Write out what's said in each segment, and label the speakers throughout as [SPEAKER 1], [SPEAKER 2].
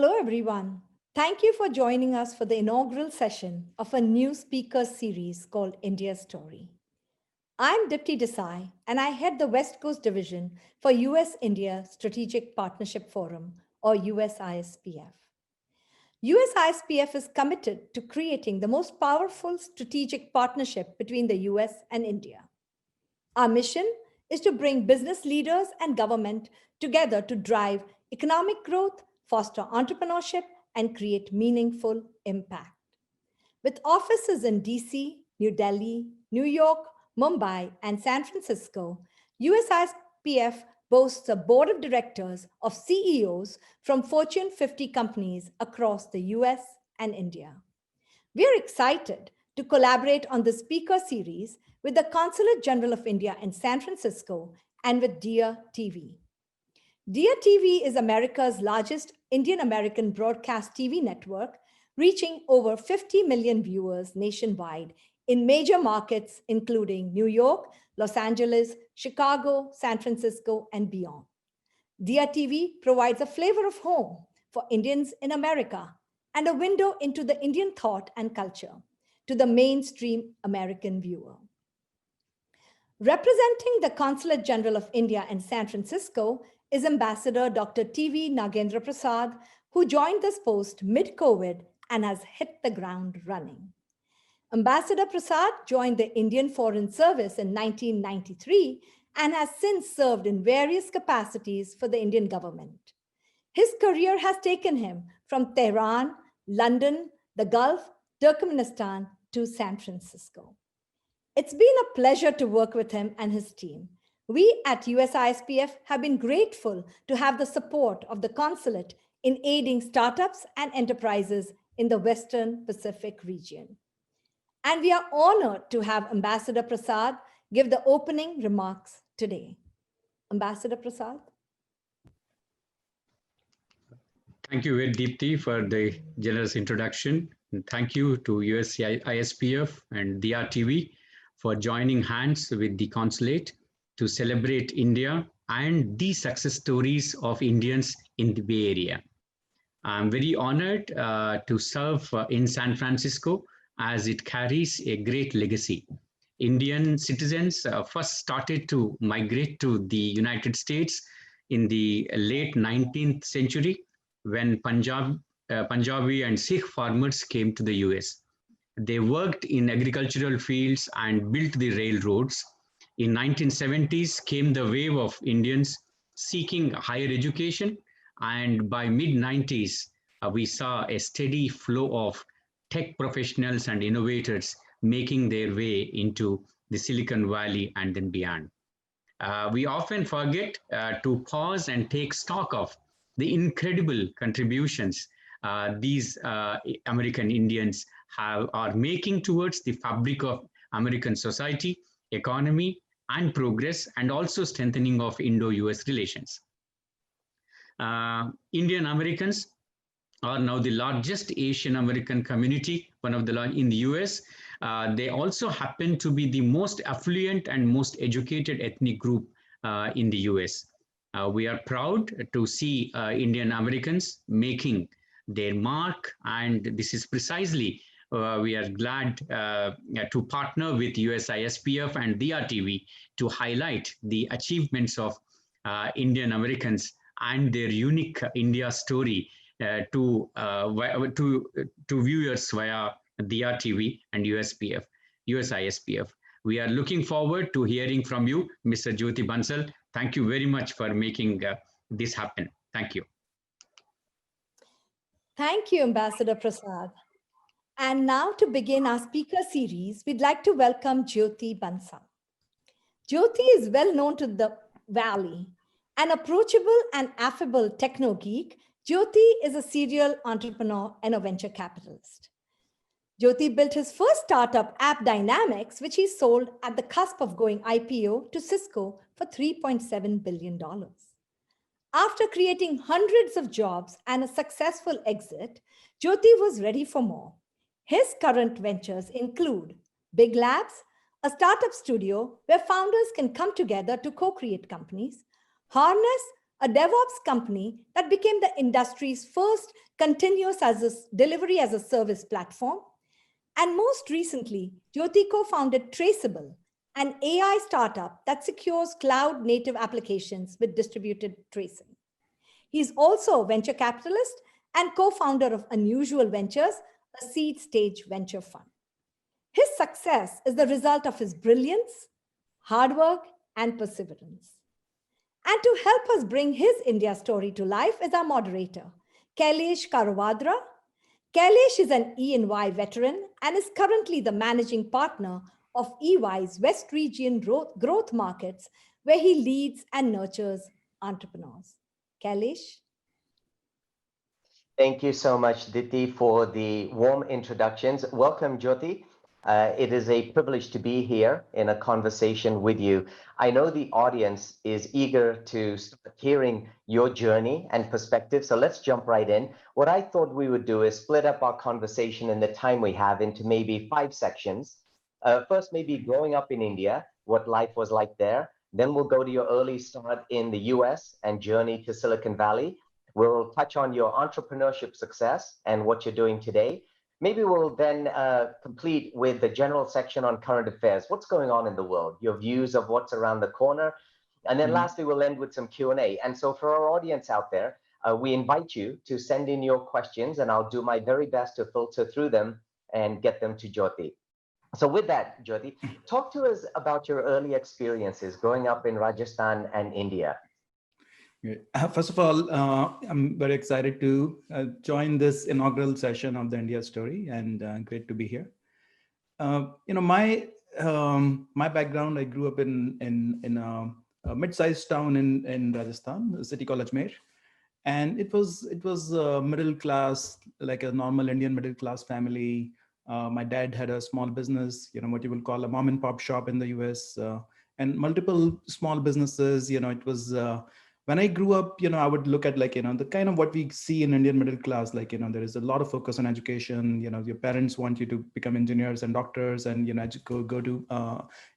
[SPEAKER 1] Hello, everyone. Thank you for joining us for the inaugural session of a new speaker series called India Story. I'm Dipti Desai, and I head the West Coast Division for US-India Strategic Partnership Forum, or USISPF. USISPF is committed to creating the most powerful strategic partnership between the US and India. Our mission is to bring business leaders and government together to drive economic growth, foster entrepreneurship, and create meaningful impact. With offices in DC, New Delhi, New York, Mumbai, and San Francisco, USISPF boasts a board of directors of CEOs from Fortune 50 companies across the US and India. We are excited to collaborate on this speaker series with the Consulate General of India in San Francisco and with Diya TV. Diya TV is America's largest Indian American broadcast TV network, reaching over 50 million viewers nationwide in major markets including New York, Los Angeles, Chicago, San Francisco, and beyond. Diya TV provides a flavor of home for Indians in America and a window into the Indian thought and culture to the mainstream American viewer. Representing the Consulate General of India in San Francisco is Ambassador Dr. TV Nagendra Prasad, who joined this post mid-COVID and has hit the ground running. Ambassador Prasad joined the Indian Foreign Service in 1993 and has since served in various capacities for the Indian government. His career has taken him from Tehran, London, the Gulf, Turkmenistan to San Francisco. It's been a pleasure to work with him and his team. We at USISPF have been grateful to have the support of the consulate in aiding startups and enterprises in the Western Pacific region. And we are honored to have Ambassador Prasad give the opening remarks today. Ambassador Prasad.
[SPEAKER 2] Thank you, Deepti, for the generous introduction. And thank you to USISPF and Diya TV for joining hands with the consulate to celebrate India and the success stories of Indians in the Bay Area. I'm very honored to serve in San Francisco as it carries a great legacy. Indian citizens first started to migrate to the United States in the late 19th century when Punjabi and Sikh farmers came to the US. They worked in agricultural fields and built the railroads. In 1970s came the wave of Indians seeking higher education, and by mid-90s we saw a steady flow of tech professionals and innovators making their way into the Silicon Valley and then beyond. We often forget to pause and take stock of the incredible contributions these American Indians are making towards the fabric of American society, economy, and progress, and also strengthening of Indo-US relations. Indian Americans are now the largest Asian American community, one of the largest in the US. They also happen to be the most affluent and most educated ethnic group in the US. We are proud to see Indian Americans making their mark, and this is precisely we are glad to partner with USISPF and Diya TV to highlight the achievements of Indian Americans and their unique India story to viewers via Diya TV and USISPF. We are looking forward to hearing from you, Mr. Jyoti Bansal. Thank you very much for making this happen. Thank you.
[SPEAKER 1] Thank you, Ambassador Prasad. And now to begin our speaker series, we'd like to welcome Jyoti Bansal. Jyoti is well known to the Valley. An approachable and affable techno geek, Jyoti is a serial entrepreneur and a venture capitalist. Jyoti built his first startup, App Dynamics, which he sold at the cusp of going IPO to Cisco for $3.7 billion. After creating hundreds of jobs and a successful exit, Jyoti was ready for more. His current ventures include Big Labs, a startup studio where founders can come together to co-create companies, Harness, a DevOps company that became the industry's first continuous as a delivery as a service platform. And most recently, Jyoti co-founded Traceable, an AI startup that secures cloud native applications with distributed tracing. He's also a venture capitalist and co-founder of Unusual Ventures, a seed stage venture fund. His success is the result of his brilliance, hard work, and perseverance. And to help us bring his India story to life is our moderator, Kailesh Karavadra. Kailesh is an E&Y veteran and is currently the managing partner of EY's West Region Growth Markets, where he leads and nurtures entrepreneurs. Kailesh?
[SPEAKER 3] Thank you so much, Diti, for the warm introductions. Welcome, Jyoti. It is a privilege to be here in a conversation with you. I know the audience is eager to start hearing your journey and perspective, so let's jump right in. What I thought we would do is split up our conversation in the time we have into maybe 5 sections. First, maybe growing up in India, what life was like there. Then we'll go to your early start in the US and journey to Silicon Valley. We'll touch on your entrepreneurship success and what you're doing today. Maybe we'll then complete with the general section on current affairs. What's going on in the world? Your views of what's around the corner. And then lastly, we'll end with some Q&A. And so for our audience out there, we invite you to send in your questions, and I'll do my very best to filter through them and get them to Jyoti. So with that, Jyoti, talk to us about your early experiences growing up in Rajasthan and India.
[SPEAKER 4] First of all, I'm very excited to join this inaugural session of the India Story, and great to be here. My background, I grew up in a mid-sized town in Rajasthan, a city called Ajmer, and it was middle class, like a normal Indian middle class family. My dad had a small business, what you will call a mom and pop shop in the US, and multiple small businesses. It was. When I grew up, I would look at the kind of what we see in Indian middle class, there is a lot of focus on education. Your parents want you to become engineers and doctors and, go to,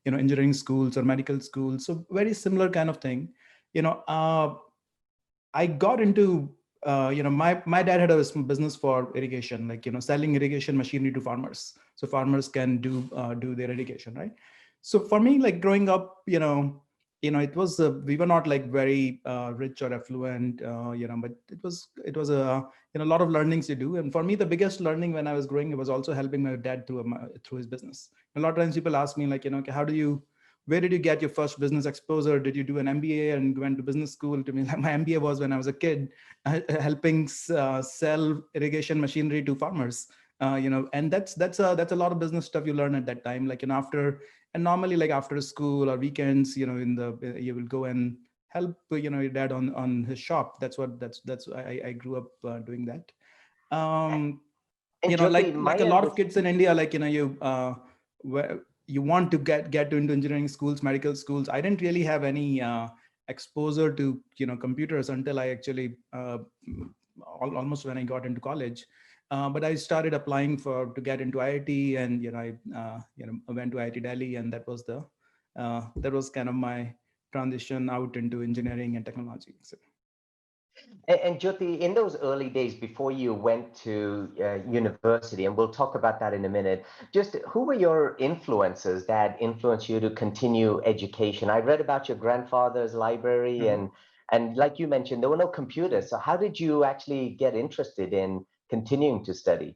[SPEAKER 4] engineering schools or medical schools. So very similar kind of thing. I got into, my dad had a business for irrigation, selling irrigation machinery to farmers. So farmers can do their irrigation, right? So for me, growing up, it was we were not very rich or affluent, but it was a lot of learnings to do. And for me, the biggest learning when I was growing, it was also helping my dad through his business. A lot of times people ask me where did you get your first business exposure? Did you do an MBA and went to business school? To me, my MBA was when I was a kid, helping sell irrigation machinery to farmers. And that's a lot of business stuff you learn at that time. And normally after school or weekends, you will go and help your dad on his shop. That's I grew up doing that.
[SPEAKER 3] Jyoti,
[SPEAKER 4] like a lot of kids in India, you want to get into engineering schools, medical schools. I didn't really have any exposure to computers until I actually almost when I got into college. But I started applying to get into IIT, and I went to IIT Delhi, and that was kind of my transition out into engineering and technology. So.
[SPEAKER 3] And Jyoti, in those early days before you went to university, and we'll talk about that in a minute, just who were your influences that influenced you to continue education? I read about your grandfather's library, and like you mentioned, there were no computers. So how did you actually get interested in continuing to study?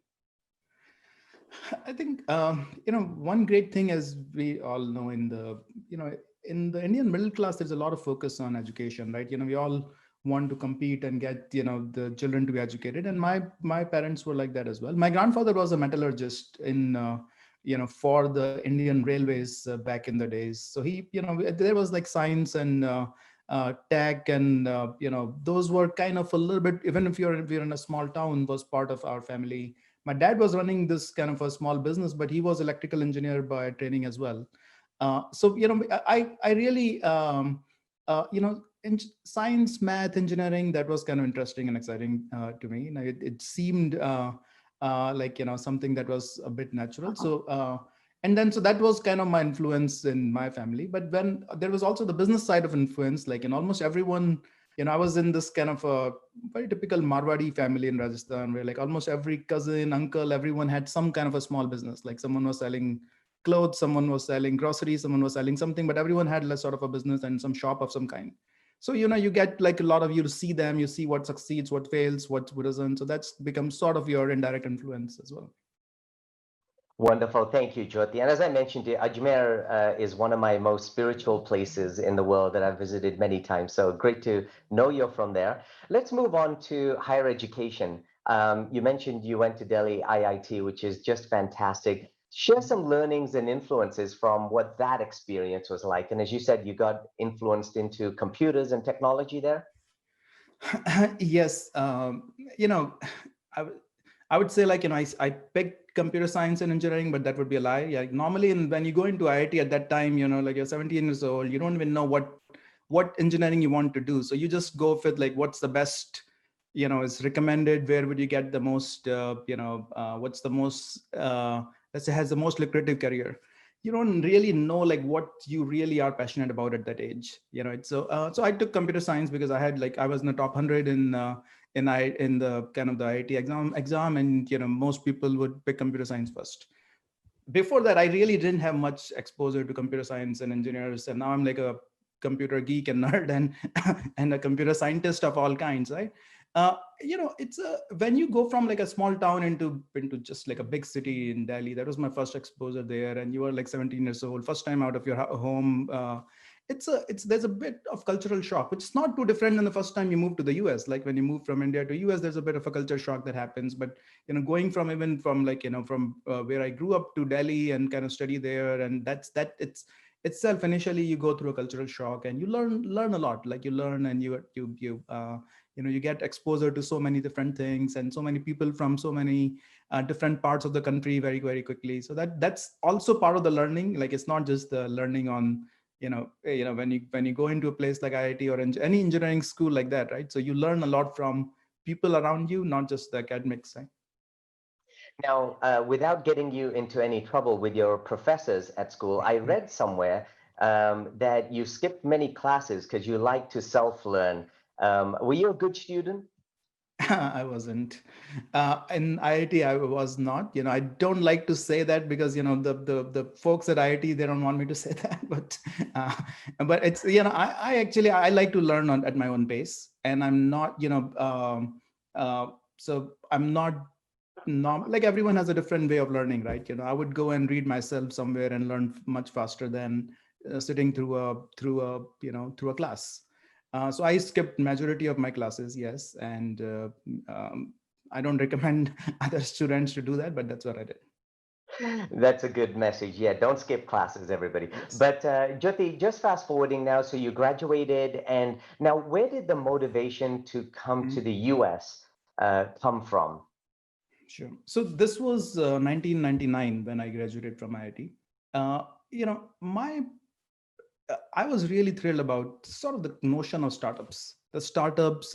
[SPEAKER 4] I think one great thing, as we all know, in the Indian middle class, there's a lot of focus on education, right? We all want to compete and get the children to be educated, and my parents were like that as well. My grandfather was a metallurgist in for the Indian Railways back in the days. So he there was science and tech, and those were kind of a little bit, even if you're in a small town, was part of our family. My dad was running this kind of a small business, but he was electrical engineer by training as well. So I really in science, math, engineering, that was kind of interesting and exciting to me. It seemed something that was a bit natural. So so that was kind of my influence in my family. But when there was also the business side of influence, in almost everyone I was in this kind of a very typical Marwadi family in Rajasthan, where like almost every cousin, uncle, everyone had some kind of a small business. Like someone was selling clothes, someone was selling groceries, someone was selling something, but everyone had less sort of a business and some shop of some kind. So you get like a lot of you to see them, you see what succeeds, what fails, what doesn't. So that's becomes sort of your indirect influence as well.
[SPEAKER 3] Wonderful. Thank you, Jyoti. And as I mentioned, Ajmer is one of my most spiritual places in the world that I've visited many times. So great to know you're from there. Let's move on to higher education. You mentioned you went to Delhi IIT, which is just fantastic. Share some learnings and influences from what that experience was like. And as you said, you got influenced into computers and technology there.
[SPEAKER 4] Yes, I, w- I would say like I picked computer science and engineering, but that would be a lie. Yeah, normally when you go into IIT at that time, like you're 17 years old, you don't even know what engineering you want to do. So you just go with like what's the best, is recommended. Where would you get the most, what's the most, let's say has the most lucrative career. You don't really know like what you really are passionate about at that age. It's so I took computer science because I was in the top 100 in the kind of the IIT exam, and most people would pick computer science first. Before that, I really didn't have much exposure to computer science and engineers, and now I'm like a computer geek and nerd and and a computer scientist of all kinds, right? It's a when you go from like a small town into just like a big city in Delhi. That was my first exposure there, and you were like 17 years old, first time out of your home. It's there's a bit of cultural shock, which is not too different than the first time you move to the US. Like when you move from India to US, there's a bit of a culture shock that happens. But going from even from like from where I grew up to Delhi and kind of study there, and it's itself initially you go through a cultural shock and you learn a lot. Like you learn and you get exposure to so many different things and so many people from so many different parts of the country very very quickly. So that's also part of the learning. Like it's not just the learning on when you go into a place like IIT or any engineering school like that, right? So you learn a lot from people around you, not just the academics, right?
[SPEAKER 3] Now, without getting you into any trouble with your professors at school, I read somewhere that you skipped many classes because you like to self-learn. Were you a good student?
[SPEAKER 4] I wasn't. In IIT, I was not. I don't like to say that because the folks at IIT, they don't want me to say that. Uh, but it's I actually I like to learn at my own pace, and I'm not so I'm not like everyone has a different way of learning, right? I would go and read myself somewhere and learn much faster than sitting through a class. So I skipped majority of my classes, yes, and I don't recommend other students to do that, but that's what I did.
[SPEAKER 3] That's a good message. Yeah, don't skip classes, everybody.
[SPEAKER 4] Yes.
[SPEAKER 3] But Jyoti, just fast forwarding now, so you graduated, and now where did the motivation to come to
[SPEAKER 4] Mhm.
[SPEAKER 3] the US come from?
[SPEAKER 4] Sure. So this was 1999 when I graduated from IIT. My I was really thrilled about sort of the notion of startups,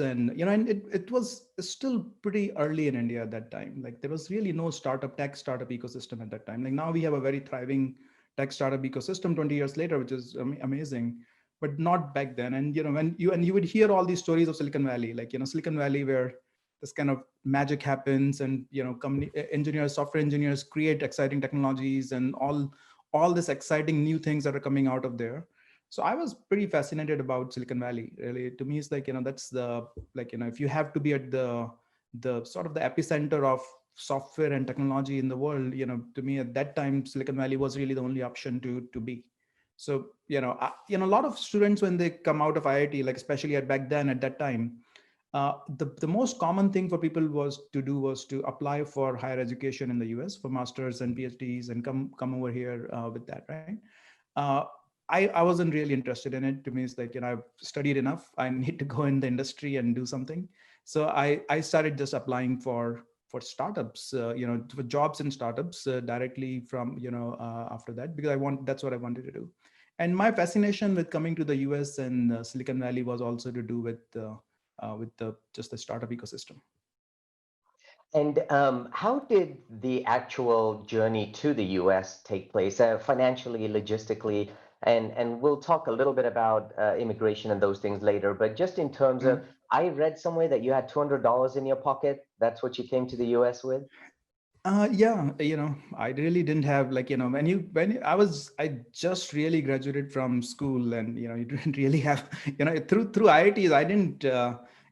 [SPEAKER 4] and and it was still pretty early in India at that time. Like there was really no tech startup ecosystem at that time. Like now we have a very thriving tech startup ecosystem 20 years later, which is amazing, but not back then. And when you would hear all these stories of Silicon Valley, like Silicon Valley where this kind of magic happens, and engineers, software engineers create exciting technologies, and all this exciting new things that are coming out of there. So I was pretty fascinated about Silicon Valley. Really, to me, it's like that's the if you have to be at the sort of the epicenter of software and technology in the world, to me at that time Silicon Valley was really the only option to be. So a lot of students when they come out of IIT, like especially at back then at that time, the most common thing for people was to apply for higher education in the US for masters and PhDs and come over here with that, right? Uh, I wasn't really interested in it. To me, it's like I've studied enough. I need to go in the industry and do something. So I started just applying for startups, for jobs in startups directly from after that, because that's what I wanted to do. And my fascination with coming to the US and Silicon Valley was also to do with the just the startup ecosystem.
[SPEAKER 3] And how did the actual journey to the US take place, financially, logistically? and we'll talk a little bit about immigration and those things later. But just in terms of, I read somewhere that you had $200 in your pocket. That's what you came to the US with?
[SPEAKER 4] Yeah, I really didn't have, like, I just really graduated from school, and you didn't really have, through IITs, I didn't,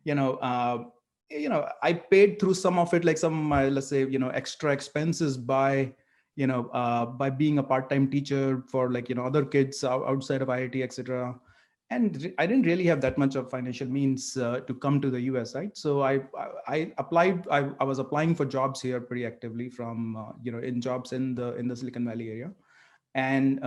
[SPEAKER 4] you know, uh, I paid through some of it, like some, let's say, extra expenses by being a part-time teacher for, like, other kids outside of IIT, etc. And I didn't really have that much of financial means to come to the US, right? So I applied. I was applying for jobs here pretty actively from in jobs in the Silicon Valley area. And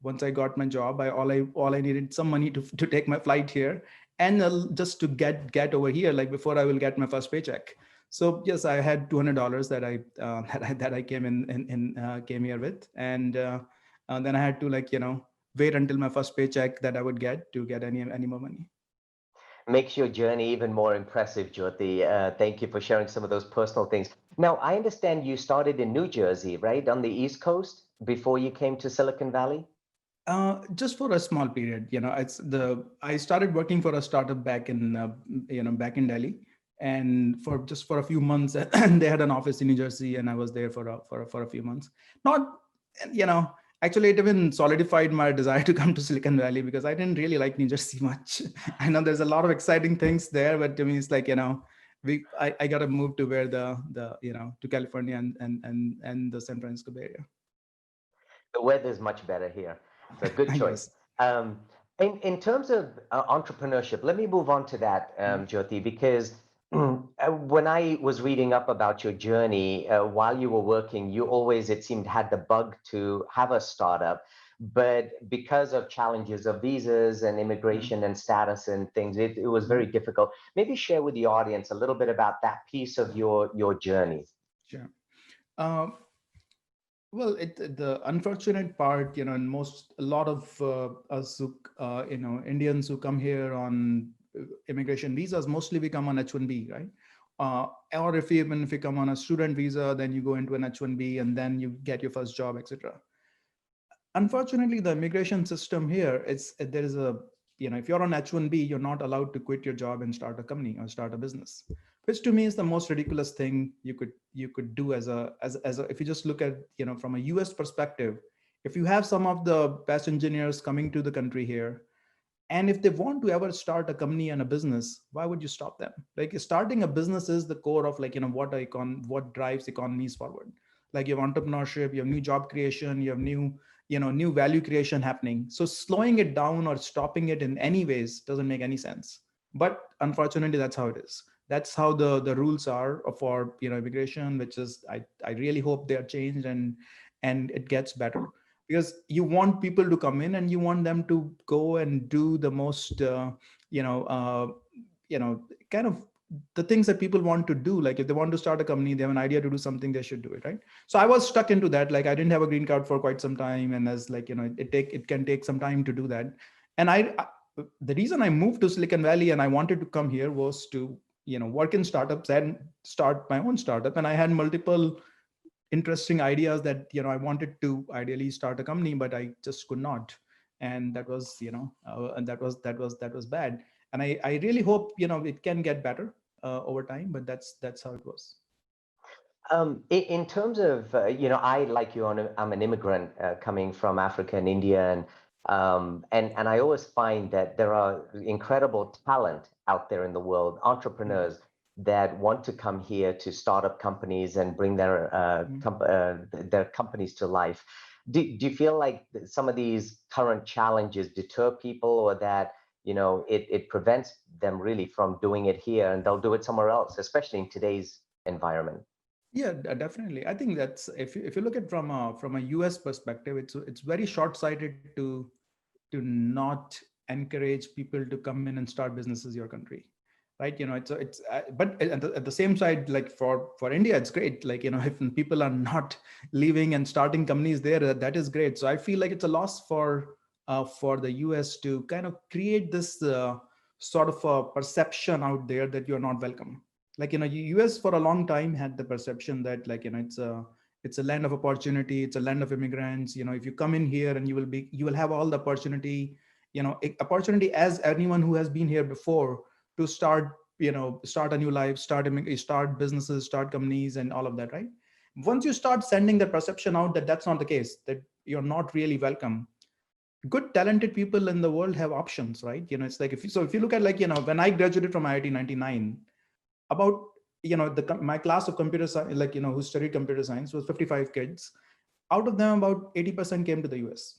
[SPEAKER 4] once I got my job, I needed some money to take my flight here, and just to get over here, like before I will get my first paycheck. So yes, I had $200 that I that I came here with, and then I had to, like, wait until my first paycheck that I would get to get any more money.
[SPEAKER 3] Makes your journey even more impressive, Jyoti. Thank you for sharing some of those personal things. Now, I understand you started in New Jersey, right, on the East Coast before you came to Silicon Valley?
[SPEAKER 4] Just for a small period, I started working for a startup back in back in Delhi, and for a few months, and they had an office in New Jersey, and I was there for a few months. Not, you know, actually, it even solidified my desire to come to Silicon Valley, because I didn't really like New Jersey much. I know there's a lot of exciting things there, but to me, it's like, I got to move to where to California and the San Francisco Bay Area.
[SPEAKER 3] The weather's much better here. So good choice.
[SPEAKER 4] Yes.
[SPEAKER 3] In terms of entrepreneurship, let me move on to that, Jyoti, because when I was reading up about your journey, while you were working, you always, it seemed, had the bug to have a startup. But because of challenges of visas and immigration and status and things, it was very difficult. Maybe share with the audience a little bit about that piece of your journey.
[SPEAKER 4] Sure. Well, the unfortunate part, and a lot of us who, Indians who come here on immigration visas, mostly we come on H-1B, right? Or even if you come on a student visa, then you go into an H-1B and then you get your first job, etc. Unfortunately, the immigration system here, there is a, if you're on H-1B, you're not allowed to quit your job and start a company or start a business, which to me is the most ridiculous thing you could do as a if you just look at, from a US perspective. If you have some of the best engineers coming to the country here, and if they want to ever start a company and a business, why would you stop them? Like, starting a business is the core of, like, what drives economies forward. Like, you have entrepreneurship, you have new job creation, you have new value creation happening. So slowing it down or stopping it in any ways doesn't make any sense. But unfortunately, that's how it is. That's how the rules are for immigration, which is, I really hope they are changed and it gets better, because you want people to come in and you want them to go and do the most kind of the things that people want to do. Like, if they want to start a company, they have an idea to do something, they should do it, right? So I was stuck into that. Like, I didn't have a green card for quite some time, and as, like, it can take some time to do that. And the reason I moved to Silicon Valley and I wanted to come here was to work in startups and start my own startup. And I had multiple interesting ideas that I wanted to ideally start a company, but I just could not. And that was and that was bad. And I really hope it can get better over time, but that's how it was.
[SPEAKER 3] In terms of, I, like you, I'm an immigrant coming from Africa and India, and I always find that there are incredible talent out there in the world, entrepreneurs that want to come here to start up companies and bring their companies to life. Do you feel like some of these current challenges deter people, or that it prevents them really from doing it here, and they'll do it somewhere else, especially in today's environment?
[SPEAKER 4] Yeah, definitely. I think that's, if you look at from a US perspective, it's very short-sighted to not encourage people to come in and start businesses in your country, right? But at the same side, like for India, it's great. Like, if people are not leaving and starting companies there, that is great. So I feel like it's a loss for the US to kind of create this sort of a perception out there that you're not welcome. Like, US for a long time had the perception that, like, It's a land of opportunity. It's a land of immigrants. If you come in here, and you will have all the opportunity, opportunity as anyone who has been here before, to start a new life, start businesses, start companies, and all of that, right? Once you start sending the perception out that that's not the case, that you're not really welcome, good talented people in the world have options, right? It's like, if you look at, like, when I graduated from IIT 99, about, my class of computer science, like, who studied computer science, was 55 kids. Out of them, about 80% came to the US.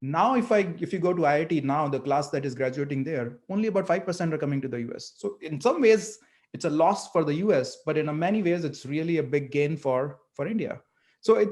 [SPEAKER 4] Now, if you go to IIT now, the class that is graduating there, only about 5% are coming to the US. So in some ways, it's a loss for the US, but in many ways, it's really a big gain for India. So where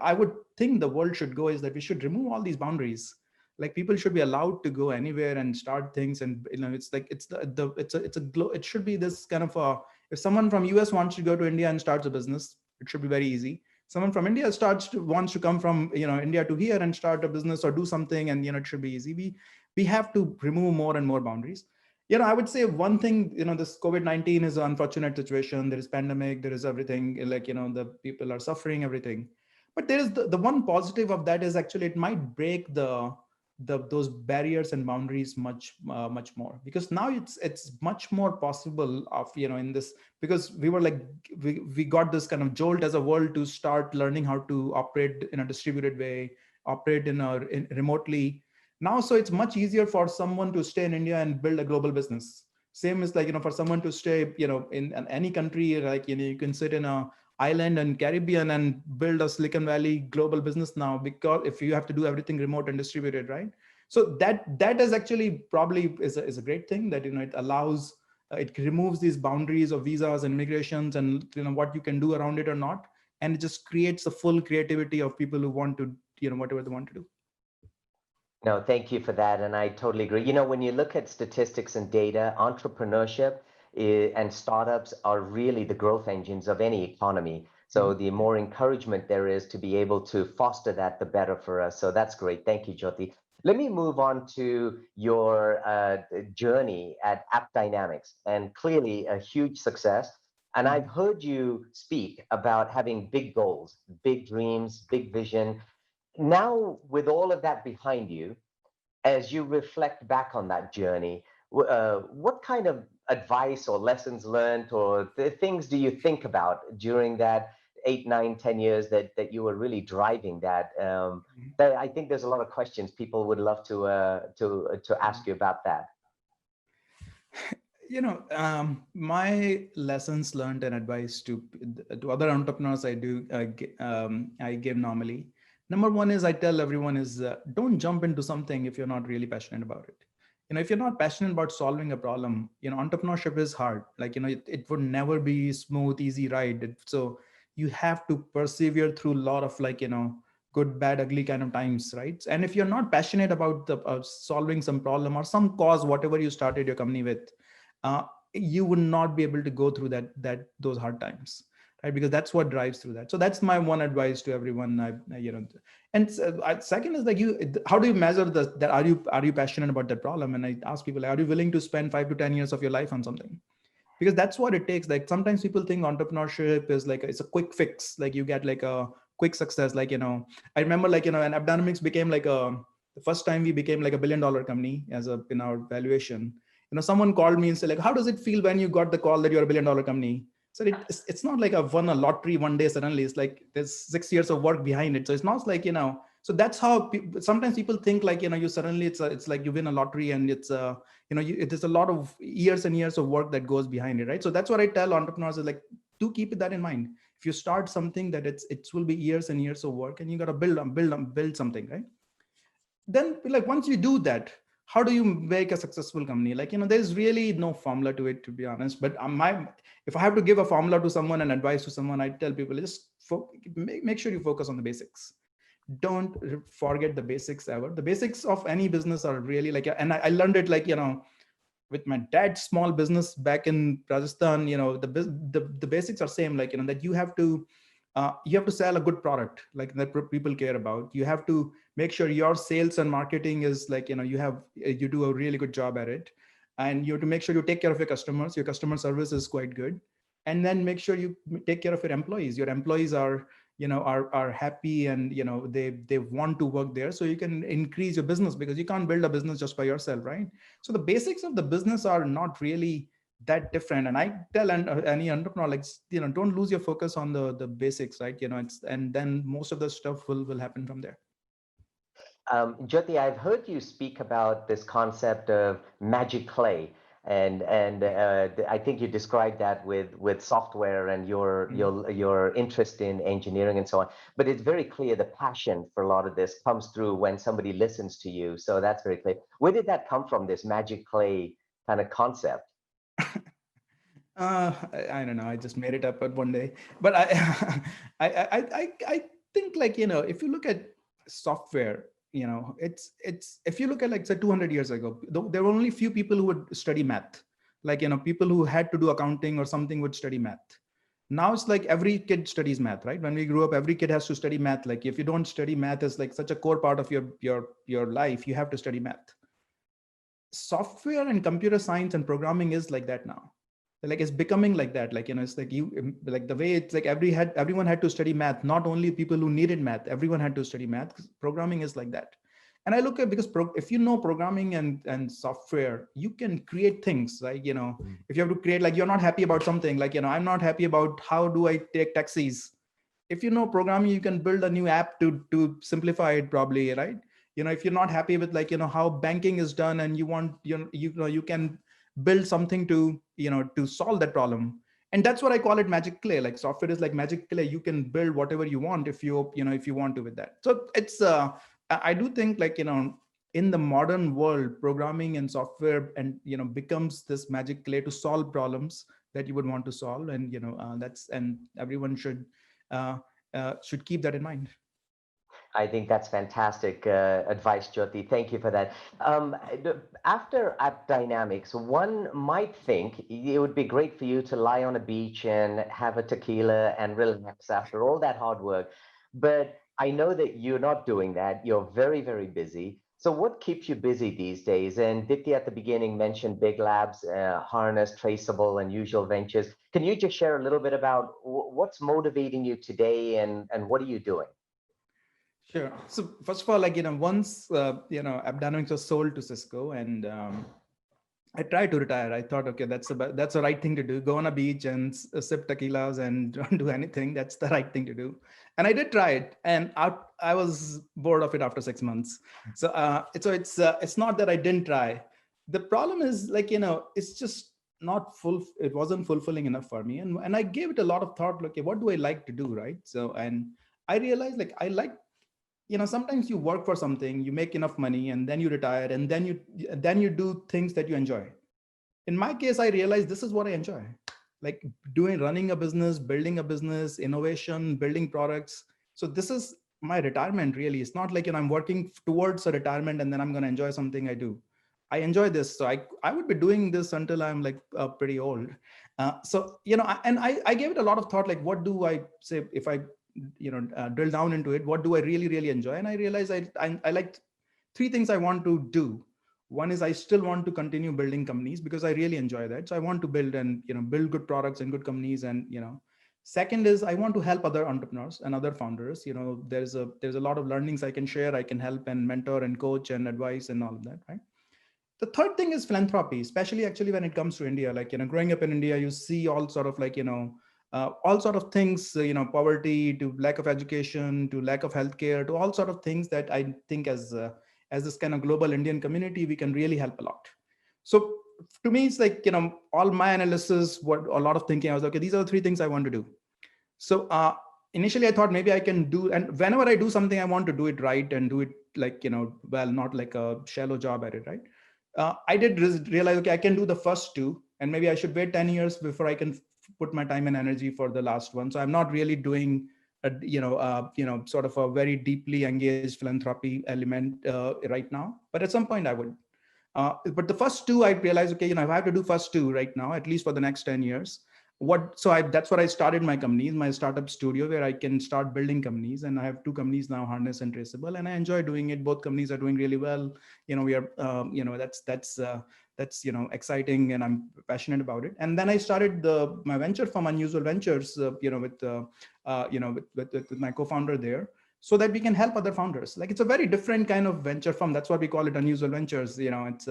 [SPEAKER 4] I would think the world should go is that we should remove all these boundaries. Like, people should be allowed to go anywhere and start things, and it's like, it should be this kind of a, if someone from US wants to go to India and starts a business, it should be very easy. Someone from India wants to come from India to here and start a business or do something, and it should be easy. We have to remove more and more boundaries. I would say one thing, this COVID-19 is an unfortunate situation. There is pandemic, there is everything, like, the people are suffering, everything. But there is the one positive of that is, actually, it might break those barriers and boundaries much more, because now it's much more possible of, in this, because we were like, we got this kind of jolt as a world to start learning how to operate in a distributed way, operate remotely now. So it's much easier for someone to stay in India and build a global business. Same as, like, for someone to stay in any country, like, you can sit in a island and Caribbean and build a Silicon Valley global business now, because if you have to do everything remote and distributed, right? So that is actually probably is a great thing, that it allows, it removes these boundaries of visas and immigrations, and what you can do around it or not, and it just creates a full creativity of people who want to whatever they want to do.
[SPEAKER 3] No, thank you for that. And I totally agree. When you look at statistics and data, entrepreneurship and startups are really the growth engines of any economy. So the more encouragement there is to be able to foster that, the better for us. So that's great. Thank you, Jyoti. Let me move on to your journey at App Dynamics, and clearly a huge success. And I've heard you speak about having big goals, big dreams, big vision. Now, with all of that behind you, as you reflect back on that journey, what kind of advice or lessons learned or the things do you think about during that 8, 9, 10 years that you were really driving that? That I think there's a lot of questions people would love to ask you about that.
[SPEAKER 4] My lessons learned and advice to other entrepreneurs I give normally. Number one is, I tell everyone is, don't jump into something if you're not really passionate about it. If you're not passionate about solving a problem, entrepreneurship is hard. Like, it would never be smooth, easy ride. So you have to persevere through a lot of, like, good, bad, ugly kind of times, right? And if you're not passionate about solving some problem or some cause, whatever you started your company with, you would not be able to go through those hard times, right? Because that's what drives through that. So that's my one advice to everyone. And second is, like, how do you measure that are you passionate about that problem? And I ask people, are you willing to spend 5 to 10 years of your life on something? Because that's what it takes. Like, sometimes people think entrepreneurship is like, it's a quick fix, like you get like a quick success. Like, I remember, like, and Appdynamics became like the first time we became like $1 billion company in our valuation. Someone called me and said, like, how does it feel when you got the call that you're $1 billion company? So it's not like I've won a lottery one day suddenly. It's like there's 6 years of work behind it. So it's not like, so that's how sometimes people think, like, you suddenly it's like you win a lottery, and it's there's a lot of years and years of work that goes behind it, right? So that's what I tell entrepreneurs is, like, do keep that in mind. If you start something, that it will be years and years of work, and you got to build something, right? Then, like, once you do that, how do you make a successful company? Like, there's really no formula to it, to be honest. But if I have to give a formula to someone and advice to someone, I tell people, just make sure you focus on the basics. Don't forget the basics ever. The basics of any business are really, like, and I learned it, like, with my dad's small business back in Rajasthan. The basics are same, like, that you have to sell a good product, like, that people care about. You have to make sure your sales and marketing is, like, you do a really good job at it, and you have to make sure you take care of your customers. Your customer service is quite good. and then make sure you take care of your employees. Your employees are, are happy, and they want to work there, so you can increase your business, because you can't build a business just by yourself, right? So the basics of the business are not really that different. And I tell any entrepreneur, like, don't lose your focus on the basics, right? And then most of the stuff will happen from there.
[SPEAKER 3] Jyoti, I've heard you speak about this concept of magic clay, and I think you described that with software and your interest in engineering and so on. But it's very clear the passion for a lot of this comes through when somebody listens to you. So that's very clear. Where did that come from? This magic clay kind of concept?
[SPEAKER 4] I don't know. I just made it up at one day, but I think, like, if you look at software, it's if you look at, like, say 200 years ago, there were only few people who would study math. Like, people who had to do accounting or something would study math. Now it's like every kid studies math, right? When we grew up, every kid has to study math. Like, if you don't study math, it's like such a core part of your life. You have to study math. Software and computer science and programming is like that now. Like, it's becoming like that. Like, it's like like the way it's like everyone had to study math. Not only people who needed math, everyone had to study math. Programming is like that. And I look at, because if you know programming and software, you can create things, right? If you have to create, like, you're not happy about something, like, I'm not happy about how do I take taxis. If you know programming, you can build a new app to simplify it, probably, right? If you're not happy with, like, how banking is done, and you want, you can build something to solve that problem. And that's what I call it, magic clay. Like, software is like magic clay. You can build whatever you want if you want to with that. So it's I do think, like, in the modern world, programming and software and becomes this magic clay to solve problems that you would want to solve. And and everyone should keep that in mind.
[SPEAKER 3] I think that's fantastic advice, Jyoti. Thank you for that. After App Dynamics, one might think it would be great for you to lie on a beach and have a tequila and relax after all that hard work. But I know that you're not doing that. You're very, very busy. So what keeps you busy these days? And Dipti at the beginning mentioned Big Labs, Harness, Traceable, and Usual Ventures. Can you just share a little bit about what's motivating you today, and what are you doing?
[SPEAKER 4] Sure. So first of all, like, once, Abdanoix was sold to Cisco, and I tried to retire. I thought, okay, that's the right thing to do. Go on a beach and sip tequilas and don't do anything. That's the right thing to do. And I did try it, and I was bored of it after 6 months. So it's not that I didn't try. The problem is, like, it's just not full. It wasn't fulfilling enough for me, and I gave it a lot of thought. Like, okay, what do I like to do, right? So, and I realized, like, I like, sometimes you work for something, you make enough money, and then you retire, and then you do things that you enjoy. In my case, I realized this is what I enjoy, like running a business, building a business, innovation, building products. So this is my retirement, really. It's not like, I'm working towards a retirement and then I'm going to enjoy something I do. I enjoy this. So I would be doing this until I'm, like, pretty old. I gave it a lot of thought, like, what do I say if I drill down into it? What do I really, really enjoy? And I realized I like three things I want to do. One is, I still want to continue building companies because I really enjoy that. So I want to build build good products and good companies. And second is, I want to help other entrepreneurs and other founders. There's a lot of learnings I can share. I can help and mentor and coach and advise and all of that, right? The third thing is philanthropy, especially actually when it comes to India. Like, growing up in India, you see all sort of, like, all sort of things, poverty to lack of education to lack of healthcare to all sort of things that I think as this kind of global Indian community, we can really help a lot. So to me, it's like, all my analysis, what a lot of thinking, I was like, okay, these are the three things I want to do. So initially I thought maybe I can do, and whenever I do something, I want to do it right and do it, like, well, not like a shallow job at it, right? I did realize, okay, I can do the first two, and maybe I should wait 10 years before I can put my time and energy for the last one. So I'm not really doing sort of a very deeply engaged philanthropy element right now, but at some point I would. But the first two, I realized, okay, if I have to do first two right now, at least for the next 10 years, that's what I started my companies, my startup studio, where I can start building companies. And I have two companies now, Harness and Traceable, and I enjoy doing it. Both companies are doing really well. We are, that's exciting, and I'm passionate about it. And then I started my venture firm, Unusual Ventures, with my co-founder there, so that we can help other founders. Like, it's a very different kind of venture firm. That's why we call it Unusual Ventures. It's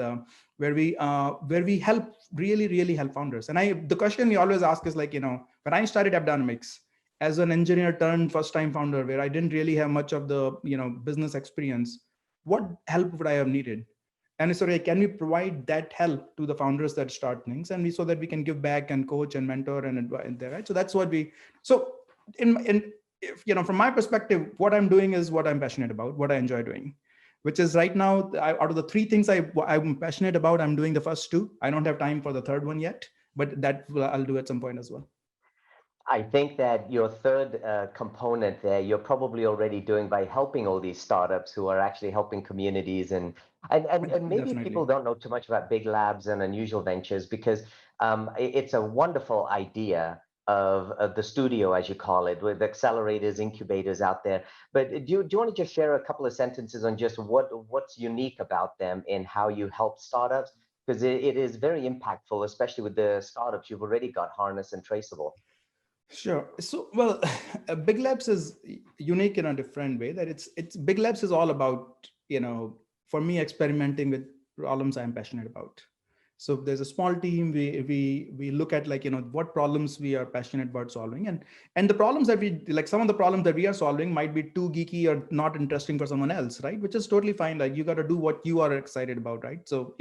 [SPEAKER 4] where we help, really help founders. And the question we always ask is like, when I started AppDynamics as an engineer turned first time founder, where I didn't really have much of the business experience, what help would I have needed? And so can we provide that help to the founders that start things, and so that we can give back and coach and mentor and advise there, right? So that's what from my perspective, what I'm doing is what I'm passionate about, what I enjoy doing, which is right now, out of the three things I'm passionate about, I'm doing the first two. I don't have time for the third one yet, but that I'll do at some point as well.
[SPEAKER 3] I think that your third component there, you're probably already doing by helping all these startups who are actually helping communities, and maybe
[SPEAKER 4] Definitely.
[SPEAKER 3] people don't know too much about big labs and unusual ventures, because it's a wonderful idea of the studio, as you call it, with accelerators, incubators out there. But do you want to just share a couple of sentences on just what's unique about them in how you help startups? Because it is very impactful, especially with the startups you've already got, Harness and Traceable.
[SPEAKER 4] Sure. So, well, Big Labs is unique in a different way, that it's Big Labs is all about, for me, experimenting with problems I'm passionate about. So there's a small team. We look at like, what problems we are passionate about solving, and the problems that some of the problems that we are solving might be too geeky or not interesting for someone else, right? Which is totally fine. Like, you got to do what you are excited about, right? So,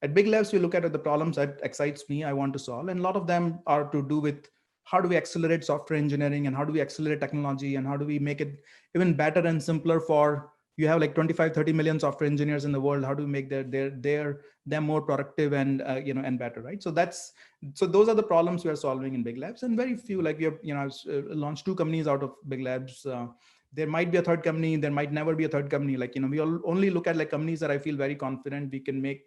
[SPEAKER 4] at Big Labs, we look at the problems that excites me, I want to solve. And a lot of them are to do with how do we accelerate software engineering, and how do we accelerate technology, and how do we make it even better and simpler for, you have like 25-30 million software engineers in the world. How do we make them more productive and and better, right? So those are the problems we are solving in Big Labs. And very few, like, we have launched 2 companies out of Big Labs. There might be a third company, there might never be a third company. Like, we only look at like companies that I feel very confident we can make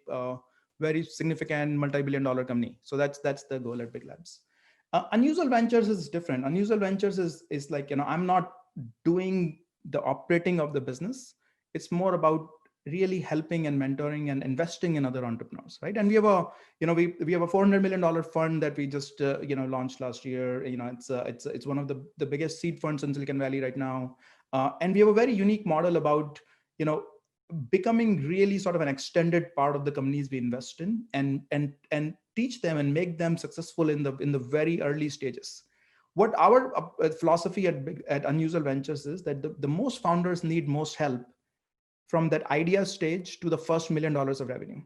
[SPEAKER 4] very significant multi-billion-dollar company. So that's the goal at Big Labs. Unusual Ventures is different. Unusual Ventures is like, I'm not doing the operating of the business. It's more about really helping and mentoring and investing in other entrepreneurs, right? And we have a we have a $400 million fund that we just launched last year. It's one of the biggest seed funds in Silicon Valley right now, and we have a very unique model about becoming really sort of an extended part of the companies we invest in, and teach them and make them successful in the very early stages. What our philosophy at Unusual Ventures is that the most founders need most help from that idea stage to the first $1 million of revenue.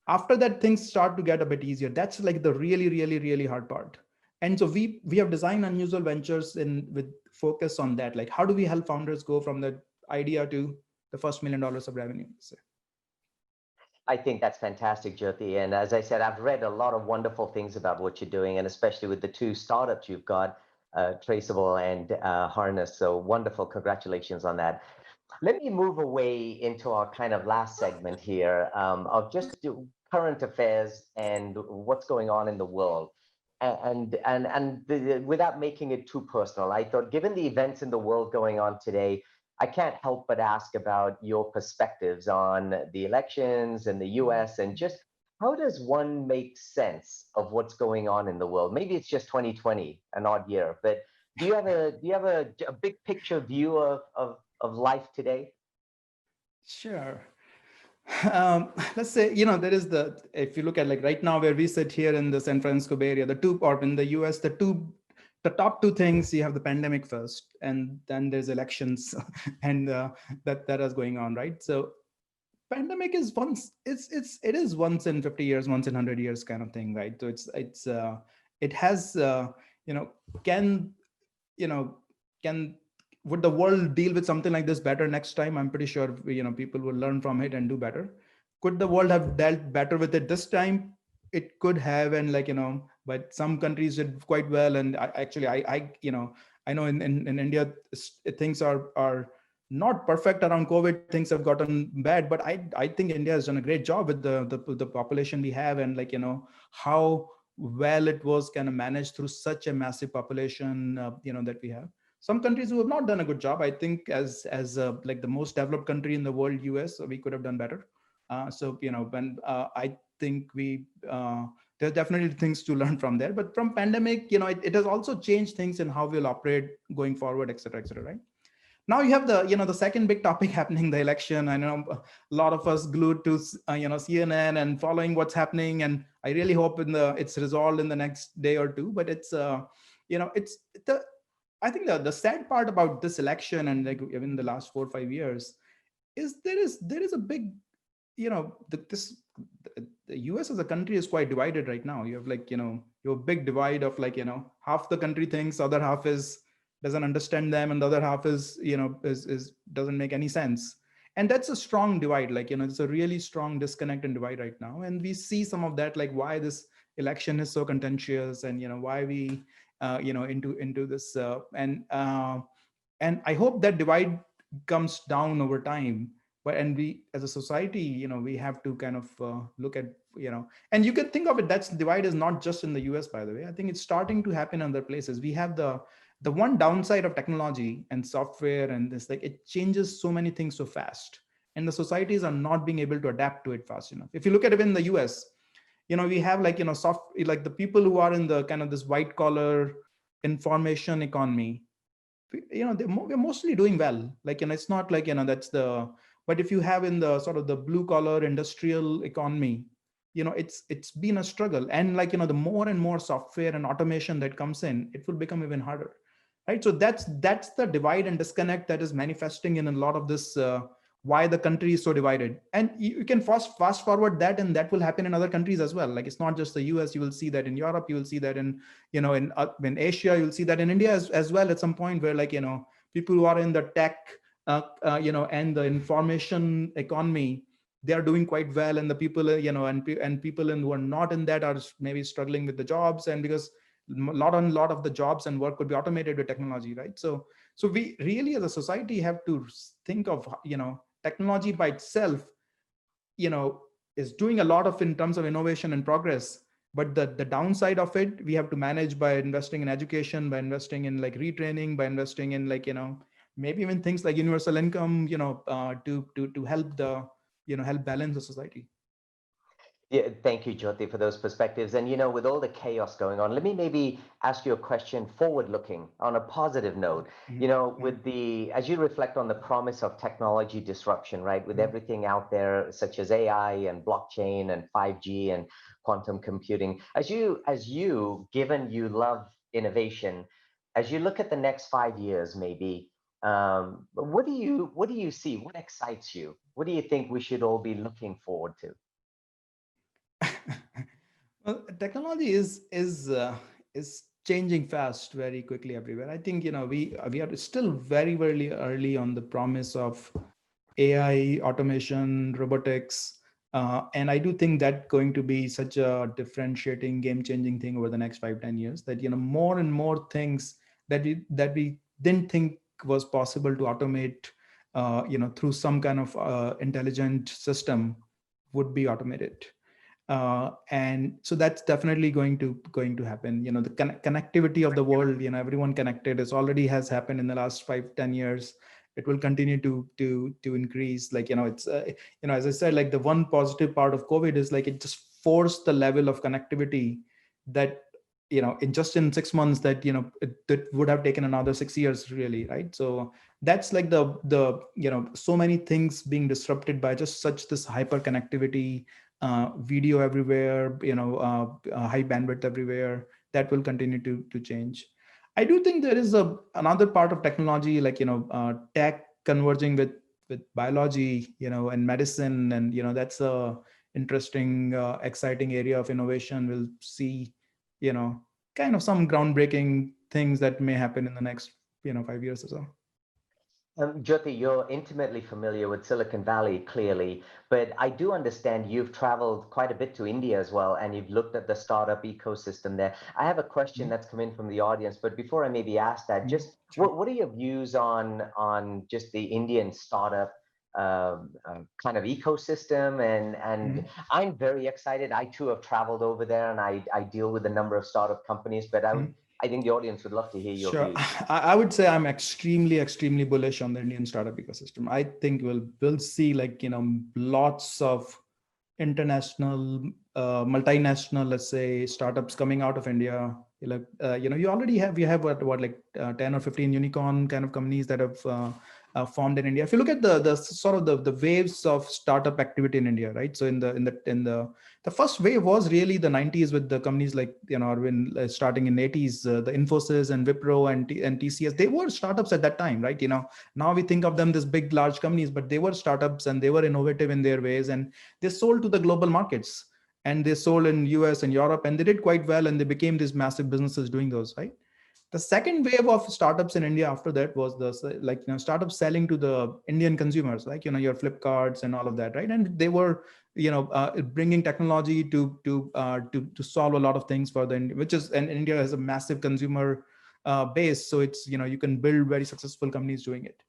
[SPEAKER 4] After that, things start to get a bit easier. That's like the really hard part. And so we have designed Unusual Ventures with focus on that. Like, how do we help founders go from the idea to the first $1 million of revenue?
[SPEAKER 3] I think that's fantastic, Jyoti. And as I said, I've read a lot of wonderful things about what you're doing, and especially with the 2 startups you've got, Traceable and Harness. So wonderful. Congratulations on that. Let me move away into our kind of last segment here of just current affairs and what's going on in the world. Without making it too personal, I thought, given the events in the world going on today, I can't help but ask about your perspectives on the elections in the US, and just how does one make sense of what's going on in the world? Maybe it's just 2020, an odd year, but do you have a big picture view of life today?
[SPEAKER 4] Sure. Let's say, there is if you look at like right now where we sit here in the San Francisco Bay Area, or in the US, the top 2 things, you have the pandemic first, and then there's elections and that is going on, right? So pandemic is it is once in 50 years, once in 100 years kind of thing, right? So it has can would the world deal with something like this better next time? I'm pretty sure people will learn from it and do better. Could the world have dealt better with it this time? It could have, and but some countries did quite well. And I know in India things are not perfect around COVID. Things have gotten bad, but I think India has done a great job with the population we have, and how well it was kind of managed through such a massive population that we have. Some countries who have not done a good job, I think, as like the most developed country in the world, US, we could have done better. When think there's definitely things to learn from there. But from pandemic, it has also changed things in how we'll operate going forward, et cetera, right? Now you have the second big topic happening, the election. I know a lot of us glued to CNN and following what's happening, and I really hope it's resolved in the next day or two. But it's it's the I think the sad part about this election, and like even the last 4 or 5 years, is there is a big the US as a country is quite divided right now. You have you have a big divide of half the country thinks, other half is doesn't understand them, and the other half is doesn't make any sense. And that's a strong divide. It's a really strong disconnect and divide right now. And we see some of that, like why this election is so contentious, and why we into this and I hope that divide comes down over time. And we as a society, we have to kind of look at and you can think of it, that's divide is not just in the US, by the way. I think it's starting to happen in other places. We have the one downside of technology and software and this, like, it changes so many things so fast, and the societies are not being able to adapt to it fast enough. If you look at it in the US, we have the people who are in the kind of this white collar information economy, we're mostly doing well. It's not that's the, but if you have in the sort of the blue collar industrial economy, it's been a struggle. And the more and more software and automation that comes in, it will become even harder, right? So that's the divide and disconnect that is manifesting in a lot of this why the country is so divided. And you can fast forward that, and that will happen in other countries as well. Like, it's not just the US. You will see that in Europe, you will see that in in Asia, you'll see that in India as well at some point, where people who are in the tech and the information economy, they are doing quite well, and the people and people who are not in that are maybe struggling with the jobs, and because a lot of the jobs and work could be automated with technology, right? So we really as a society have to think of technology by itself is doing a lot of in terms of innovation and progress, but the downside of it we have to manage by investing in education, by investing in retraining, by investing in maybe even things like universal income to help help balance the society.
[SPEAKER 3] Yeah, thank you, Jyoti, for those perspectives. And, with all the chaos going on, let me maybe ask you a question forward-looking on a positive note.
[SPEAKER 4] Mm-hmm.
[SPEAKER 3] As you reflect on the promise of technology disruption, right, with everything out there, such as AI and blockchain and 5G and quantum computing, as you, given you love innovation, as you look at the next 5 years, maybe, what do you see? What excites you? What do you think we should all be looking forward to?
[SPEAKER 4] Well, technology is changing fast, very quickly everywhere. I think we are still very, very early on the promise of AI, automation, robotics, and I do think that going to be such a differentiating, game-changing thing over the next 5-10 years. That more and more things that we didn't think was possible to automate, through some kind of intelligent system, would be automated. And so that's definitely going to happen. The connectivity of the world, everyone connected, is already has happened in the last 5-10 years. It will continue to increase. It's as I said, the one positive part of COVID is it just forced the level of connectivity that in 6 months that that would have taken another 6 years, really, right? So that's the so many things being disrupted by just such this hyper connectivity, video everywhere, high bandwidth everywhere. That will continue to change. I do think there is another part of technology, tech converging with biology, and medicine, and that's a interesting, exciting area of innovation. We'll see, kind of some groundbreaking things that may happen in the next 5 years or so.
[SPEAKER 3] Jyoti, you're intimately familiar with Silicon Valley, clearly, but I do understand you've traveled quite a bit to India as well, and you've looked at the startup ecosystem there. I have a question that's come in from the audience, but before I maybe ask that, just what are your views on just the Indian startup kind of ecosystem? And I'm very excited. I too have traveled over there, and I deal with a number of startup companies, but I think the audience would love to hear your views.
[SPEAKER 4] I would say I'm extremely bullish on the Indian startup ecosystem. I think we'll see lots of international multinational, let's say, startups coming out of India. You already have what like 10 or 15 unicorn kind of companies that have formed in India. If you look at the sort of the waves of startup activity in India, right? So the first wave was really the 90s with the companies like, or when starting in 80s, the Infosys and Wipro and TCS, they were startups at that time, right? Now we think of them as big, large companies, but they were startups and they were innovative in their ways, and they sold to the global markets, and they sold in US and Europe, and they did quite well, and they became these massive businesses doing those, right? The second wave of startups in India after that was startups selling to the Indian consumers, like your Flipkarts and all of that, right? And they were bringing technology to solve a lot of things for and India has a massive consumer base, so it's you can build very successful companies doing it.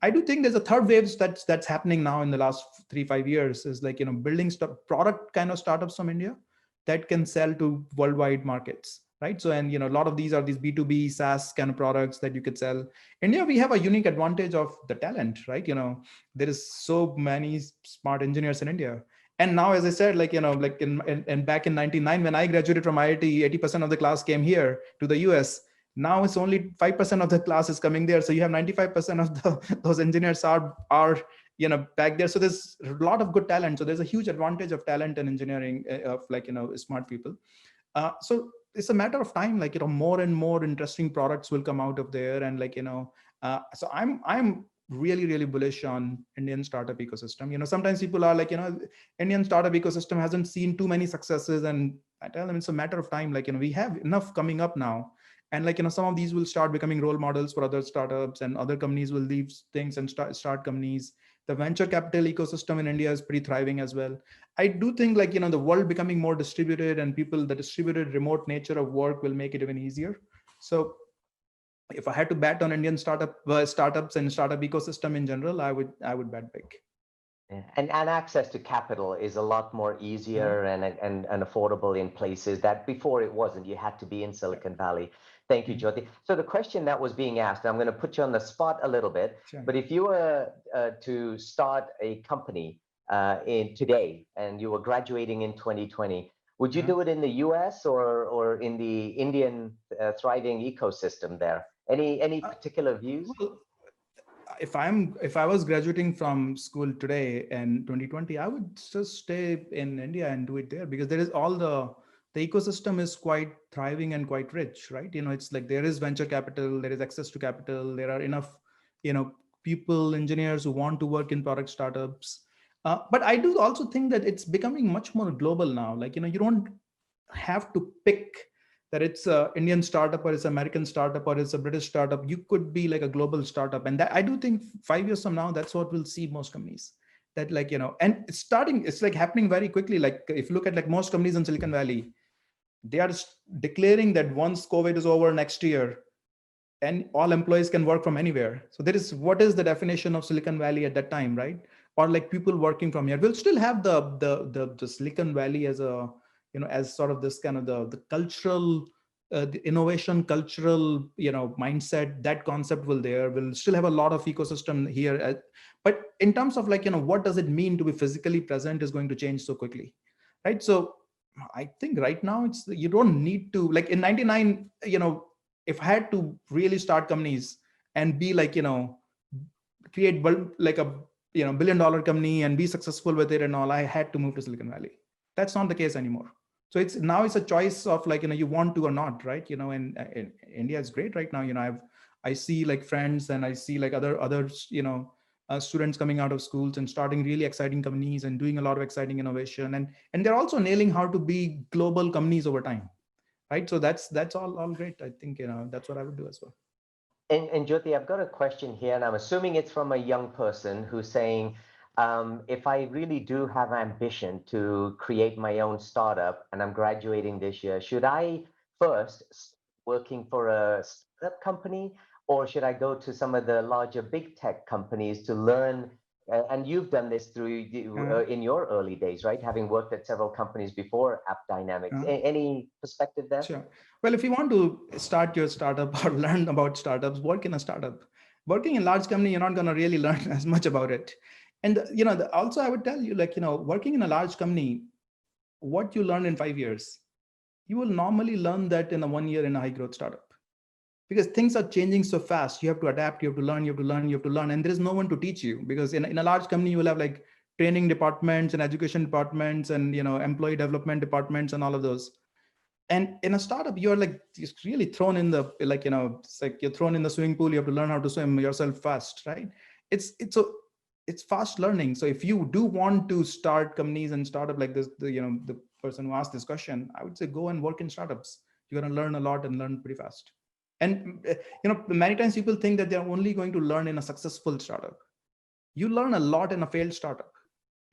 [SPEAKER 4] I do think there's a third wave that's happening now in the last 3-5 years, is like building product kind of startups from India that can sell to worldwide markets, right? So, and a lot of these are these B2B SaaS kind of products that you could sell. India, we have a unique advantage of the talent, right? There is so many smart engineers in India. And now, as I said, like in back in '99 when I graduated from IIT, 80% of the class came here to the US. Now it's only 5% of the class is coming there. So you have 95% of those engineers are back there. So there's a lot of good talent. So there's a huge advantage of talent and engineering of smart people. So it's a matter of time, more and more interesting products will come out of there. And so I'm really, really bullish on Indian startup ecosystem. Sometimes people are like, Indian startup ecosystem hasn't seen too many successes. And I tell them it's a matter of time. We have enough coming up now. And some of these will start becoming role models for other startups, and other companies will leave things and start companies. The venture capital ecosystem in India is pretty thriving as well. I do think the world becoming more distributed, and the distributed remote nature of work will make it even easier. So if I had to bet on Indian startups and startup ecosystem in general, I would bet big.
[SPEAKER 3] And access to capital is a lot more easier and affordable in places that before it wasn't. You had to be in Silicon Valley. Thank you, Jyoti. So the question that was being asked, I'm going to put you on the spot a little bit, but if you were to start a company in today and you were graduating in 2020, would you do it in the US or in the Indian thriving ecosystem there? Any particular views?
[SPEAKER 4] Well, if I was graduating from school today in 2020, I would just stay in India and do it there, because there is all the ecosystem is quite thriving and quite rich, right? It's like there is venture capital, there is access to capital, there are enough, people, engineers who want to work in product startups. But I do also think that it's becoming much more global now. You don't have to pick that it's a Indian startup or it's American startup or it's a British startup. You could be like a global startup. And that I do think 5 years from now, that's what we'll see most companies. That and it's like happening very quickly. Like if you look at most companies in Silicon Valley, they are declaring that once COVID is over next year, and all employees can work from anywhere. So what is the definition of Silicon Valley at that time, right? Or like people working from here. We'll still have the Silicon Valley as a as sort of this kind of the cultural, the innovation cultural, mindset. That concept will there. We'll still have a lot of ecosystem here. But in terms of what does it mean to be physically present is going to change so quickly, right? So I think right now you don't need to, like in 99, if I had to really start companies and be create like a $1 billion company and be successful with it and all, I had to move to Silicon Valley. That's not the case anymore. So it's a choice of you want to or not, right? And India is great right now. I see friends, and I see other students coming out of schools and starting really exciting companies and doing a lot of exciting innovation, and they're also nailing how to be global companies over time, right? So that's all great. I think that's what I would do as well.
[SPEAKER 3] And Jyoti, I've got a question here, and I'm assuming it's from a young person who's saying, if I really do have ambition to create my own startup and I'm graduating this year, should I first working for a startup company, or should I go to some of the larger big tech companies to learn? And you've done this through in your early days, right? Having worked at several companies before App Dynamics. Any perspective there?
[SPEAKER 4] Sure. Well, if you want to start your startup or learn about startups, work in a startup. Working in a large company, you're not going to really learn as much about it. And also I would tell you, working in a large company, what you learn in 5 years, you will normally learn that in a 1 year in a high growth startup, because things are changing so fast. You have to adapt, you have to learn, you have to learn, you have to learn, and there is no one to teach you, because in a large company you will have like training departments and education departments and employee development departments and all of those. And in a startup you're like just really thrown in the it's like you're thrown in the swimming pool. You have to learn how to swim yourself fast, right? It's fast learning. So if you do want to start companies and startup like this, the person who asked this question, I would say go and work in startups. You're going to learn a lot and learn pretty fast. And many times people think that they're only going to learn in a successful startup. You learn a lot in a failed startup,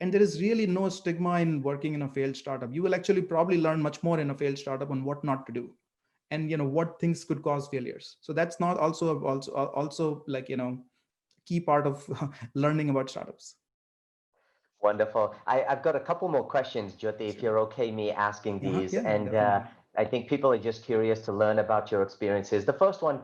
[SPEAKER 4] and there is really no stigma in working in a failed startup. You will actually probably learn much more in a failed startup on what not to do, and what things could cause failures. So that's not also key part of learning about startups.
[SPEAKER 3] Wonderful. I've got a couple more questions, Jyoti, if you're okay me asking these.
[SPEAKER 4] Yeah,
[SPEAKER 3] And
[SPEAKER 4] definitely.
[SPEAKER 3] I think people are just curious to learn about your experiences. The first one,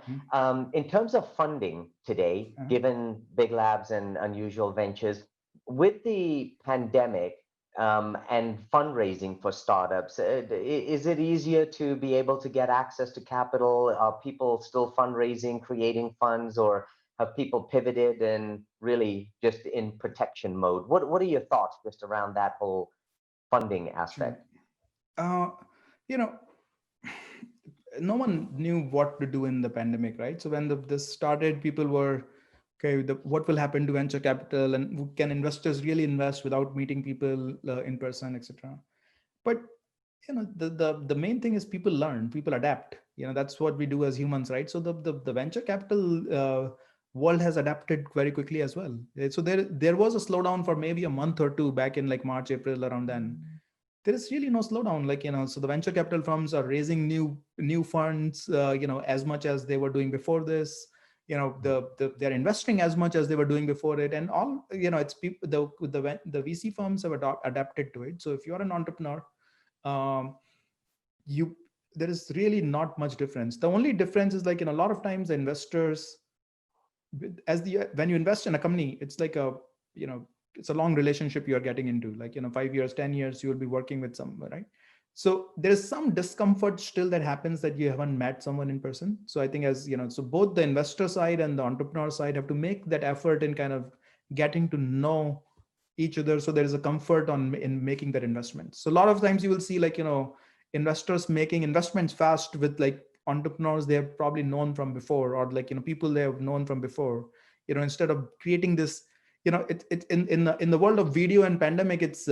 [SPEAKER 3] in terms of funding today, given big labs and unusual ventures, with the pandemic and fundraising for startups, is it easier to be able to get access to capital? Are people still fundraising, creating funds, or have people pivoted and really just in protection mode? What are your thoughts just around that whole funding aspect?
[SPEAKER 4] Uh, you know, no one knew what to do in the pandemic, right? So when this started, people were, okay, what will happen to venture capital, and can investors really invest without meeting people in person, etc. But the main thing is people learn, people adapt. That's what we do as humans, right? So the venture capital world has adapted very quickly as well. So there was a slowdown for maybe a month or two back in like March, April, around then. There is really no slowdown, so the venture capital firms are raising new funds as much as they were doing before this. They're investing as much as they were doing before it, and all it's people, the VC firms have adapted to it. So if you're an entrepreneur, um, you there is really not much difference. The only difference is like a lot of times the investors, when you invest in a company, it's like it's a long relationship you're getting into, like 5 years, 10 years you will be working with someone, right? So there is some discomfort still that happens that you haven't met someone in person. So I think so both the investor side and the entrepreneur side have to make that effort in kind of getting to know each other, so there is a comfort in making that investment. So a lot of times you will see investors making investments fast with like entrepreneurs they have probably known from before, or like people they have known from before. Instead of creating this, it in the world of video and pandemic, it's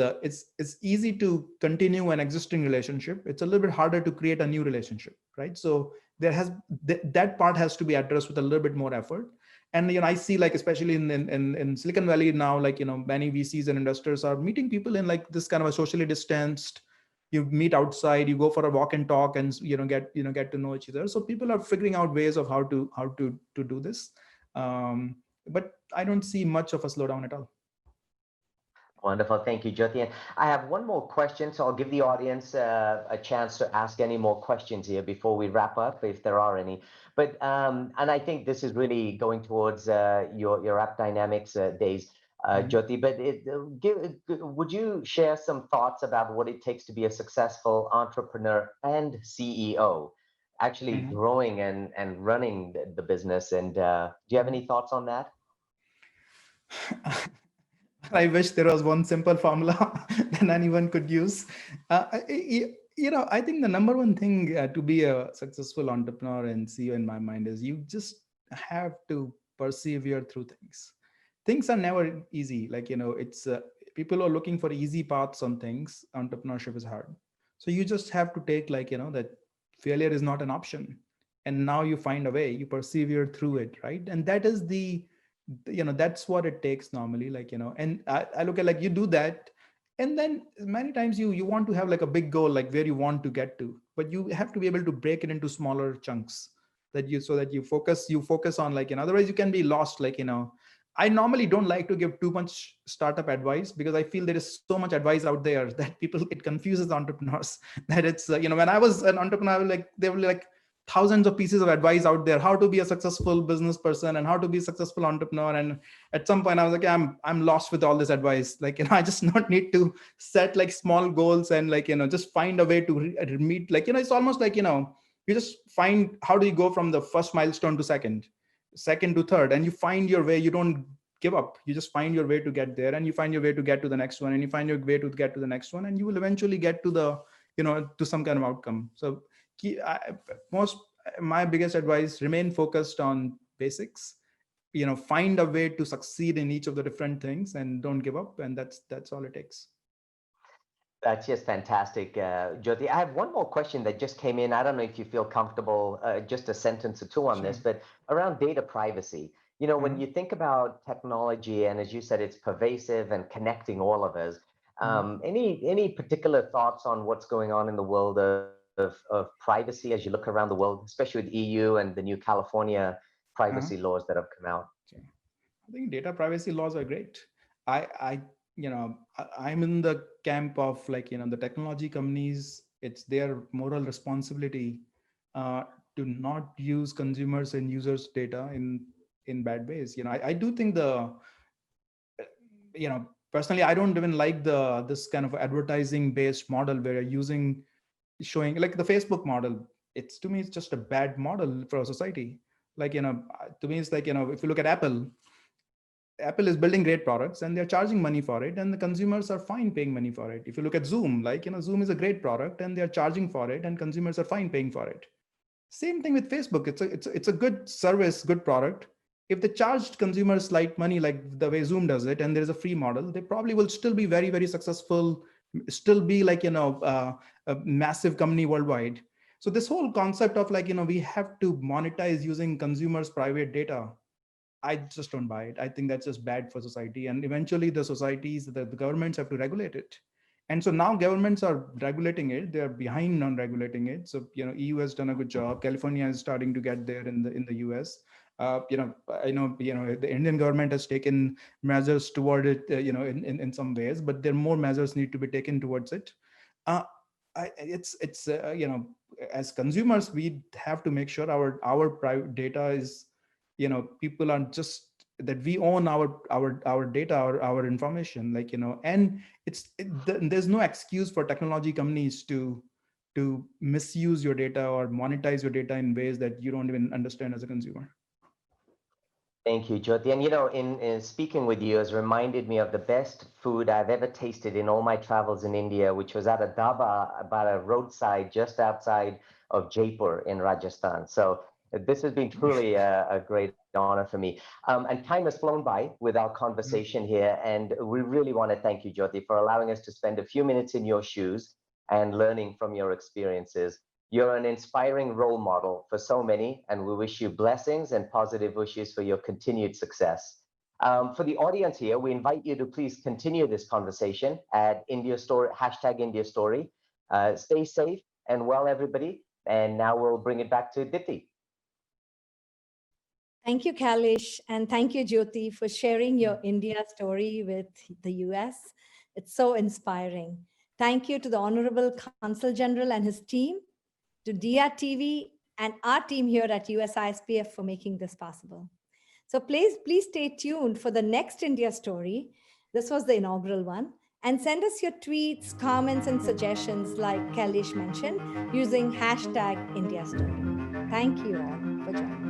[SPEAKER 4] easy to continue an existing relationship. It's a little bit harder to create a new relationship, right? So that part has to be addressed with a little bit more effort. And I see like especially in Silicon Valley now, like many VCs and investors are meeting people in like this kind of a socially distanced. You meet outside, you go for a walk and talk, and get to know each other. So people are figuring out ways of how to do this. But I don't see much of a slowdown at all.
[SPEAKER 3] Wonderful. Thank you, Jyoti. And I have one more question, so I'll give the audience a chance to ask any more questions here before we wrap up, if there are any. But and I think this is really going towards your App Dynamics days, Jyoti. But would you share some thoughts about what it takes to be a successful entrepreneur and CEO, actually growing and running the business? And do you have any thoughts on that?
[SPEAKER 4] I wish there was one simple formula that anyone could use. I think the number one thing to be a successful entrepreneur and CEO in my mind is you just have to persevere through things. Things are never easy. Like, it's people are looking for easy paths on things. Entrepreneurship is hard. So you just have to take that failure is not an option. And now you find a way, you persevere through it, right? And that is that's what it takes normally, and I look at you do that, and then many times you want to have like a big goal, like where you want to get to, but you have to be able to break it into smaller chunks so that you focus on otherwise you can be lost. I normally don't like to give too much startup advice, because I feel there is so much advice out there that it confuses entrepreneurs that it's when I was an entrepreneur, they were like, thousands of pieces of advice out there, how to be a successful business person and how to be a successful entrepreneur. And at some point I was like, I'm lost with all this advice. Like, I just not need to set like small goals and like, just find a way to meet, like, it's almost like, you just find, how do you go from the first milestone to second to third, and you find your way. You don't give up. You just find your way to get there, and you find your way to get to the next one, and you find your way to get to the next one, and you will eventually get to the, to some kind of outcome. So my biggest advice: remain focused on basics. Find a way to succeed in each of the different things, and don't give up. And that's all it takes.
[SPEAKER 3] That's just fantastic, Jyoti. I have one more question that just came in. I don't know if you feel comfortable, just a sentence or two on this, but around data privacy. When you think about technology, and as you said, it's pervasive and connecting all of us. Any particular thoughts on what's going on in the world of privacy as you look around the world, especially with EU and the new California privacy laws that have come out?
[SPEAKER 4] I think data privacy laws are great. I'm in the camp of like, the technology companies, it's their moral responsibility to not use consumers and users' data in bad ways. I do think personally, I don't even like this kind of advertising based model where you're showing like the Facebook model. To me, it's just a bad model for a society. Like, to me, it's like, if you look at Apple is building great products and they're charging money for it, and the consumers are fine paying money for it. If you look at Zoom, like, Zoom is a great product and they're charging for it, and consumers are fine paying for it. Same thing with Facebook. It's a good service, good product. If they charged consumers slight money like the way Zoom does it, and there's a free model, they probably will still be very, very successful, still be like, a massive company worldwide. So this whole concept of like, we have to monetize using consumers' private data, I just don't buy it. I think that's just bad for society. And eventually the societies, the governments have to regulate it. And so now governments are regulating it. They're behind on regulating it. So, EU has done a good job. California is starting to get there in the US. I know, the Indian government has taken measures toward it, in some ways, but there more measures need to be taken towards it. As consumers, we have to make sure our private data is, people are just that we own our data, our information, like, and there's no excuse for technology companies to misuse your data or monetize your data in ways that you don't even understand as a consumer.
[SPEAKER 3] Thank you, Jyoti. And in speaking with you has reminded me of the best food I've ever tasted in all my travels in India, which was at a dhaba about a roadside just outside of Jaipur in Rajasthan. So this has been truly a great honor for me. And time has flown by with our conversation here. And we really want to thank you, Jyoti, for allowing us to spend a few minutes in your shoes and learning from your experiences. You're an inspiring role model for so many, and we wish you blessings and positive wishes for your continued success. For the audience here, we invite you to please continue this conversation at India Story, #IndiaStory. Stay safe and well, everybody. And now we'll bring it back to Dipti.
[SPEAKER 1] Thank you, Kailesh, and thank you, Jyoti, for sharing your India story with the US. It's so inspiring. Thank you to the Honorable Consul General and his team, to Diya TV and our team here at USISPF for making this possible. So please stay tuned for the next India story. This was the inaugural one. And send us your tweets, comments, and suggestions like Kailesh mentioned using #IndiaStory. Thank you all for joining us.